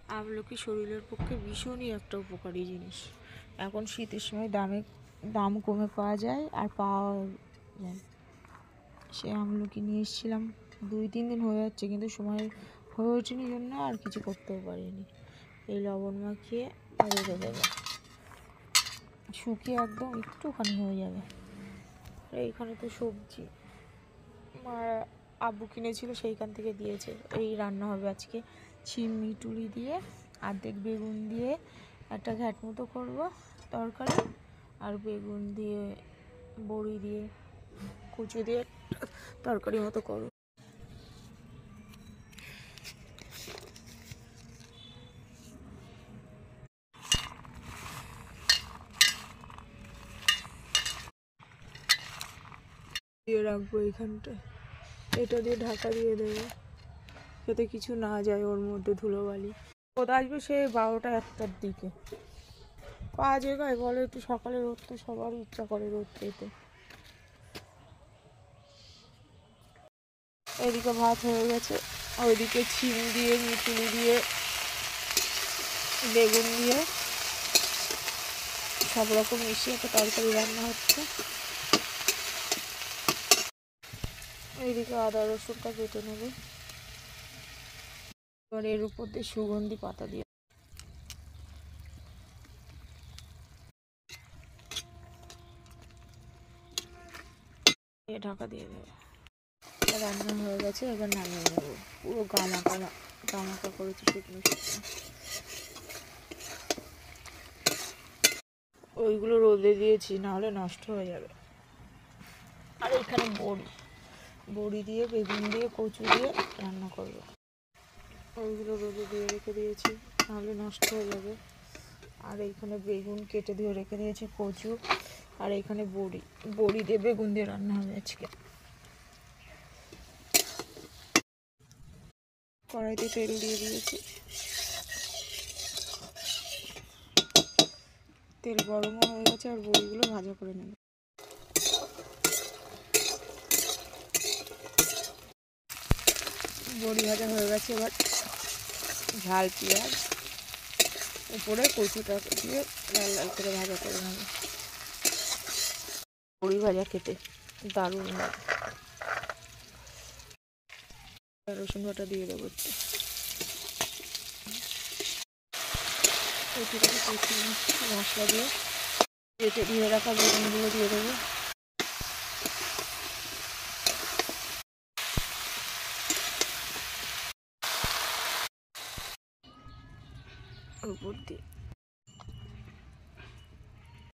আমলকি শরীরের পক্ষে ভীষণই একটা উপকারী জিনিস। এখন শীতের সময় দাম কমে পাওয়া যায় আর পাওয়া যায়। সে আমলকি নিয়ে এসেছিলাম, 2-3 দিন হয়ে যাচ্ছে, কিন্তু সময় হয়ে ওঠেনি জন্য আর কিছু করতেও পারিনি। এই লবণ মাখিয়ে রেখে দেবে, শুকিয়ে একদম একটুখানি হয়ে যাবে। এইখানে তো সবজি মা আব্বু কিনেছিল, সেইখান থেকে দিয়েছে। এই রান্না হবে আজকে চিমনি টুলি দিয়ে, অর্ধেক বেগুন দিয়ে একটা ঘ্যাট মতো করবো তরকারি, আর বেগুন দিয়ে বড়ি দিয়ে কুচো দিয়ে তরকারি মতো করবো। দিয়ে রাখবো এইখানটায়, এটা দিয়ে ঢাকা দিয়ে দেবো যাতে কিছু না যায় ওর মধ্যে, ধুলোবালি। রোদ আসবে সেই 12টা-1টার দিকে। পাওয়া যায় বলে, একটু সকালে রোদ তো সবারই ইচ্ছা করে রোদ পেতে। এদিকে ভাত হয়ে গেছে, ওইদিকে ছিম দিয়ে মিটুলি দিয়ে বেগুন দিয়ে সব রকম মিশিয়ে একটা তরকারি রান্না হচ্ছে। এইদিকে আদা রসুনটা কেটে নেবে, এবার এর উপর দিয়ে সুগন্ধি পাতা দিয়ে ঢাকা দিয়ে দেবে। রান্না হয়ে গেছে, এবার নামিয়ে নেবো। পুরো গামাকা করেছি শুকনো শুকনো। ওইগুলো রোদে দিয়েছি, নাহলে নষ্ট হয়ে যাবে। আর এখানে বড়ি দিয়ে বেগুন দিয়ে কচু দিয়ে রান্না করবো। ওইগুলো রোদে দিয়ে রেখে দিয়েছি, নাহলে নষ্ট হয়ে যাবে। আর এইখানে বেগুন কেটে দিয়ে রেখে দিয়েছি, কচু, আর এইখানে বড়ি দিয়ে বেগুন দিয়ে রান্না হবে আজকে। কড়াইতে তেল দিয়ে দিয়েছি, তেল গরমও হয়ে গেছে, আর বড়িগুলো ভাজা করে নেব। বড়ি ভাজা হয়ে গেছে, এবার ঝাল পেঁয়াজ উপরে কচুটা দিয়ে লাল লাল করে ভাজা করে নেব। বড়ি ভাজা খেতে দারুণ লাগে। রসুন বাটা দিয়ে দেবো একটু, কচুটাকে কষিয়ে মশলা দিয়ে কেটে দিয়ে রাখা বেগুনগুলো দিয়ে দেবো। উপর দিয়ে